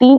3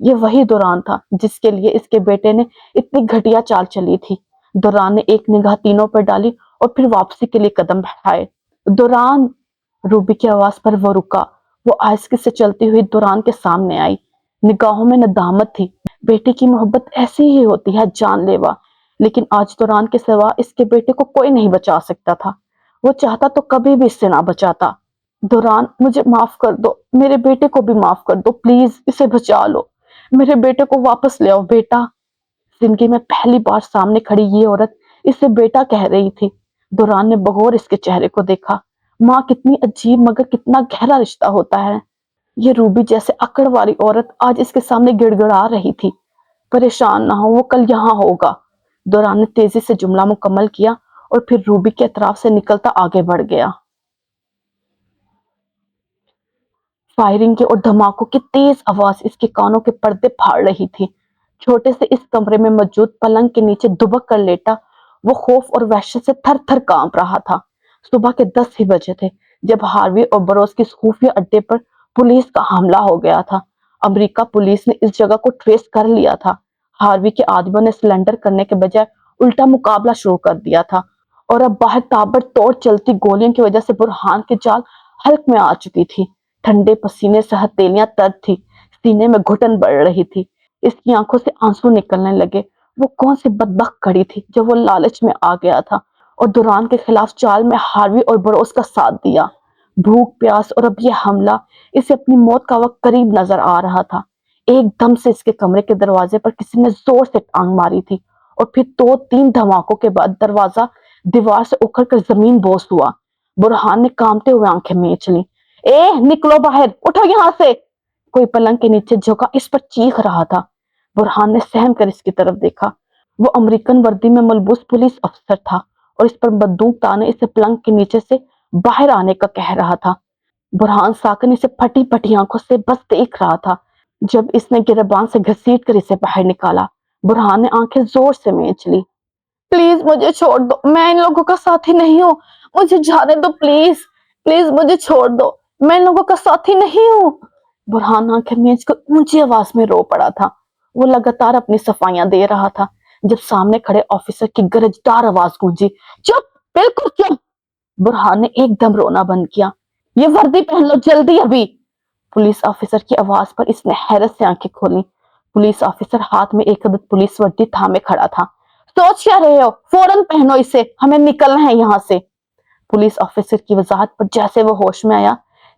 یہ وہی دوران تھا جس کے لیے اس کے بیٹے نے اتنی گھٹیا چال چلی تھی۔ دوران نے ایک نگاہ تینوں پر ڈالی اور پھر واپسی کے لیے قدم بڑھائے۔ دوران! روبی کی آواز پر وہ رکا۔ وہ آہستگی سے چلتی ہوئی دوران کے سامنے آئی۔ نگاہوں میں ندامت تھی۔ بیٹے کی محبت ایسی ہی ہوتی ہے، جان لیوا، لیکن آج دوران کے سوا اس کے بیٹے کو کوئی نہیں بچا سکتا تھا۔ وہ چاہتا تو کبھی بھی اس سے نہ بچاتا۔ دوران، مجھے معاف کر دو، میرے بیٹے کو بھی معاف کر دو، پلیز اسے بچا لو، میرے بیٹے کو واپس لے آؤ بیٹا۔ زندگی میں پہلی بار سامنے کھڑی یہ عورت اسے بیٹا کہہ رہی تھی۔ دوران نے بغور اس کے چہرے کو دیکھا۔ ماں کتنی عجیب مگر کتنا گہرا رشتہ ہوتا ہے۔ یہ روبی جیسے اکڑ والی عورت آج اس کے سامنے گڑ گڑا رہی تھی۔ پریشان نہ ہو، وہ کل یہاں ہوگا۔ دوران نے تیزی سے جملہ مکمل کیا اور پھر روبی کے اطراف سے نکلتا آگے بڑھ گیا۔ فائرنگ کے اور دھماکوں کی تیز آواز اس کے کانوں کے پردے پھاڑ رہی تھی۔ چھوٹے سے اس کمرے میں موجود پلنگ کے نیچے دبک کر لیٹا وہ خوف اور وحشت سے تھر تھر کانپ رہا تھا۔ صبح کے 10 ہی بجے تھے جب ہاروی اور بروس کی خفیہ اڈے پر پولیس کا حملہ ہو گیا تھا۔ امریکہ پولیس نے اس جگہ کو ٹریس کر لیا تھا۔ ہاروی کے آدمیوں نے سلنڈر کرنے کے بجائے الٹا مقابلہ شروع کر دیا تھا اور اب باہر تابڑ توڑ چلتی گولیوں کی وجہ سے برہان کی چال حلق میں آ چکی تھی۔ ٹھنڈے پسینے سے ہتھیلیاں تر تھی، سینے میں گھٹن بڑھ رہی تھی، اس کی آنکھوں سے آنسو نکلنے لگے۔ وہ کون سی بدبخت کڑی تھی جو وہ لالچ میں آ گیا تھا اور دوران کے خلاف چال میں ہاروی اور بروس کا ساتھ دیا۔ بھوک پیاس اور اب یہ حملہ، اسے اپنی موت کا وقت قریب نظر آ رہا تھا۔ ایک دم سے اس کے کمرے کے دروازے پر کسی نے زور سے ٹانگ ماری تھی اور پھر 2-3 دھماکوں کے بعد دروازہ دیوار سے اکھڑ کر زمین بوس ہوا۔ برہان نے کانپتے ہوئے آنکھیں میچ لیں۔ اے نکلو باہر، اٹھو یہاں سے! کوئی پلنگ کے نیچے جھکا اس پر چیخ رہا تھا۔ برہان نے سہم کر اس کی طرف دیکھا۔ وہ امریکن وردی میں ملبوس پولیس افسر تھا اور اس پر بندوق تانے اسے پلنگ کے نیچے سے باہر آنے کا کہہ رہا تھا۔ برہان ساکن اسے پھٹی پھٹی آنکھوں سے بس دیکھ رہا تھا جب اس نے گریبان سے گھسیٹ کر اسے باہر نکالا۔ برہان نے آنکھیں زور سے میچ لی۔ پلیز مجھے چھوڑ دو، میں ان لوگوں کا ساتھی نہیں ہوں، مجھے جانے دو پلیز، پلیز مجھے چھوڑ دو، میں ان لوگوں کا ساتھی نہیں ہوں۔ برہان آنکھیں میچ کر اونچی آواز میں رو پڑا تھا۔ وہ لگاتار اپنی صفائیاں دے رہا تھا جب سامنے کھڑے آفیسر کی گرجدار آواز گونجی، چپ، بالکل چپ! برہان نے ایک دم رونا بند کیا۔ یہ وردی پہن لو جلدی ابھی! پولیس آفیسر کی آواز پر اس نے حیرت سے آنکھیں کھولیں۔ پولیس آفیسر ہاتھ میں ایک عدد پولیس وردی تھامے کھڑا تھا۔ سوچ کیا رہے ہو؟ فوراً پہنو اسے، ہمیں نکلنا ہے یہاں سے۔ پولیس آفیسر کی وضاحت پر جیسے وہ ہوش میں آیا،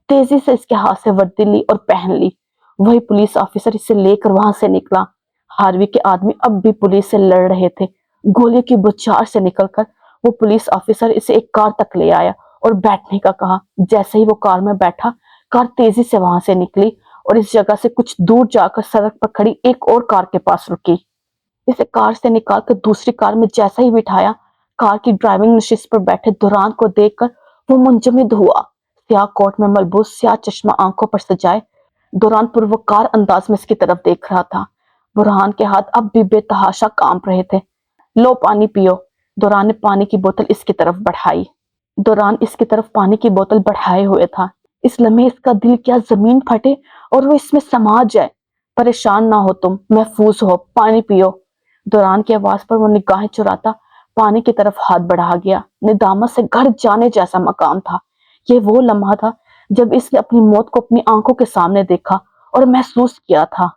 تیزی سے اس کے ہاتھ سے وردی لی اور پہن لی۔ وہی پولیس آفیسر اسے لے کر وہاں سے نکلا۔ ہاروی کے آدمی اب بھی پولیس سے لڑ رہے تھے۔ گولی کی بوچھار سے نکل کر وہ پولیس آفیسر اسے ایک کار تک لے آیا اور بیٹھنے کا کہا۔ جیسے ہی وہ کار میں بیٹھا، کار تیزی سے وہاں سے نکلی اور اس جگہ سے کچھ دور جا کر سڑک پر کھڑی ایک اور کار کے پاس رکی۔ اسے کار سے نکال کر دوسری کار میں جیسا ہی بٹھایا، کار کی ڈرائیونگ نشست پر بیٹھے دوران کو دیکھ کر وہ منجمد ہوا۔ سیاہ کوٹ میں ملبوس، سیاہ چشمہ آنکھوں پر سجائے، دوران پروکار انداز میں اس کی طرف دیکھ رہا تھا۔ برہان کے ہاتھ اب بھی بے تحاشا کانپ رہے تھے۔ لو پانی پیو۔ دوران نے پانی کی بوتل اس کی طرف بڑھائی۔ دوران اس کی طرف پانی کی بوتل بڑھائے ہوئے تھا۔ اس لمحے اس کا دل کیا زمین پھٹے اور وہ اس میں سما جائے۔ پریشان نہ ہو تم، محفوظ ہو، پانی پیو۔ دوران کی آواز پر وہ نگاہیں چراتا پانی کی طرف ہاتھ بڑھا گیا۔ ندامت سے گھر جانے جیسا مقام تھا۔ یہ وہ لمحہ تھا جب اس نے اپنی موت کو اپنی آنکھوں کے سامنے دیکھا اور محسوس کیا تھا۔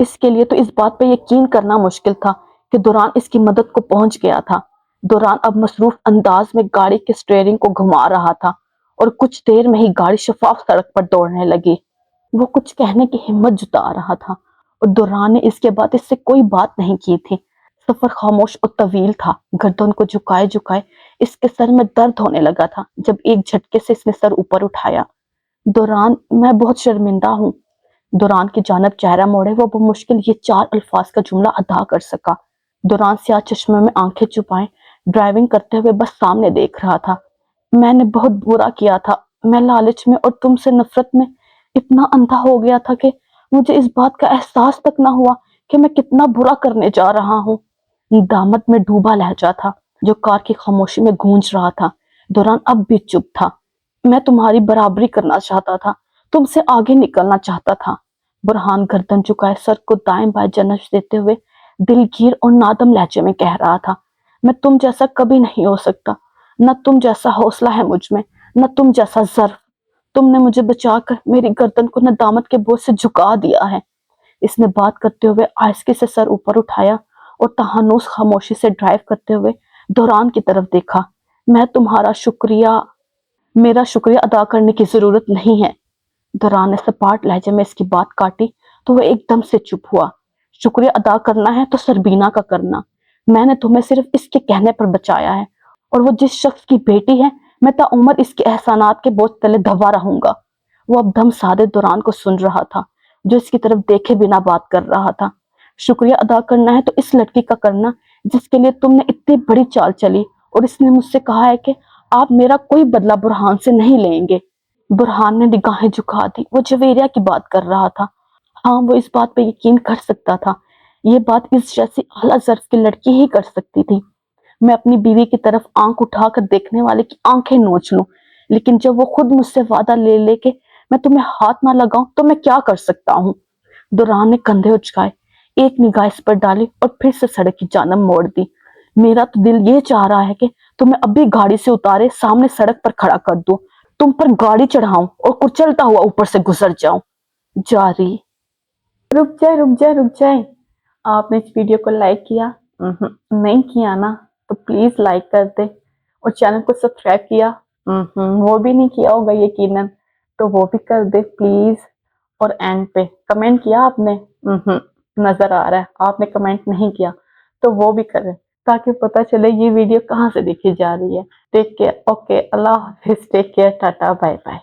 اس کے لیے تو اس بات پہ یقین کرنا مشکل تھا کہ دوران اس کی مدد کو پہنچ گیا تھا۔ دوران اب مصروف انداز میں گاڑی کے سٹیئرنگ کو گھما رہا تھا اور کچھ دیر میں ہی گاڑی شفاف سڑک پر دوڑنے لگی۔ وہ کچھ کہنے کی ہمت جتا رہا تھا اور دوران نے اس کے بعد اس سے کوئی بات نہیں کی تھی۔ سفر خاموش اور طویل تھا۔ گردن کو جھکائے جھکائے اس کے سر میں درد ہونے لگا تھا جب ایک جھٹکے سے اس نے سر اوپر اٹھایا۔ دوران، میں بہت شرمندہ ہوں۔ دوران کی جانب چہرہ موڑے وہ بمشکل یہ 4 الفاظ کا جملہ ادا کر سکا۔ دوران سیاہ چشمے میں آنکھیں چھپائے ڈرائیونگ کرتے ہوئے بس سامنے دیکھ رہا تھا۔ میں نے بہت برا کیا تھا، میں لالچ میں اور تم سے نفرت میں اتنا اندھا ہو گیا تھا کہ مجھے اس بات کا احساس تک نہ ہوا کہ میں کتنا برا کرنے جا رہا ہوں۔ ندامت میں ڈوبا لہجہ تھا جو کار کی خاموشی میں گونج رہا تھا۔ دوران اب بھی چپ تھا۔ میں تمہاری برابری کرنا چاہتا تھا، تم سے آگے نکلنا چاہتا تھا۔ برہان گردن جھکائے سر کو دائیں بائیں جنش دیتے ہوئے دلگیر اور نادم لہجے میں کہہ رہا تھا، میں تم جیسا کبھی نہیں ہو سکتا، نہ تم جیسا حوصلہ ہے مجھ میں، نہ تم جیسا ظرف۔ تم نے مجھے بچا کر میری گردن کو ندامت کے بوجھ سے جھکا دیا ہے۔ اس نے بات کرتے ہوئے آہستگی سے سر اوپر اٹھایا اور تہانوس خاموشی سے ڈرائیو کرتے ہوئے دوران کی طرف دیکھا۔ میرا شکریہ ادا کرنے کی ضرورت نہیں ہے۔ دوران نے سپاٹ لہجے میں اس کی بات کاٹی تو وہ ایک دم سے چپ ہوا۔ شکریہ ادا کرنا ہے تو سربینا کا کرنا۔ میں نے تمہیں صرف اس کے کہنے پر بچایا ہے، اور وہ جس شخص کی بیٹی ہے میں تا عمر اس کے احسانات کے بوجھ تلے دبا رہوں گا۔ وہ اب دم سادے دوران کو سن رہا تھا جو اس کی طرف دیکھے بنا بات کر رہا تھا۔ شکریہ ادا کرنا ہے تو اس لڑکی کا کرنا جس کے لیے تم نے اتنی بڑی چال چلی، اور اس نے مجھ سے کہا ہے کہ آپ میرا کوئی بدلہ برہان سے نہیں لیں گے۔ برہان نے نگاہیں جھکا دی۔ وہ جویریہ کی بات کر رہا تھا۔ ہاں، وہ اس بات پہ یقین کر سکتا تھا۔ یہ بات اس جیسی اعلیٰ ظرف کی لڑکی ہی کر سکتی تھی۔ میں اپنی بیوی کی طرف آنکھ اٹھا کر دیکھنے والے کی آنکھیں نوچ لوں، لیکن جب وہ خود مجھ سے وعدہ لے لے کے میں تمہیں ہاتھ نہ لگاؤں تو میں کیا کر سکتا ہوں؟ دوران نے کندھے اچکائے، ایک نگاہ اس پر ڈالی اور پھر سے سڑک کی جانب موڑ دی۔ میرا تو دل یہ چاہ رہا ہے کہ تمہیں اب بھی گاڑی سے اتارے سامنے سڑک پر کھڑا کر دوں، تم پر گاڑی چڑھاؤں اور کچلتا ہوا اوپر سے گزر جاؤں۔ جاری۔ رک جائے۔ آپ نے اس ویڈیو کو لائک کیا؟ نہیں کیا نا؟ تو پلیز لائک کر دے، اور چینل کو سبسکرائب کیا؟ وہ بھی نہیں کیا ہوگا یقیناً، تو وہ بھی کر دے پلیز۔ اور اینڈ پہ کمنٹ کیا آپ نے؟ نظر آ رہا ہے آپ نے کمنٹ نہیں کیا، تو وہ بھی کریں تاکہ پتہ چلے یہ ویڈیو کہاں سے دیکھی جا رہی ہے۔ ٹیک کیئر، اوکے، اللہ حافظ، take care, tata, bye bye.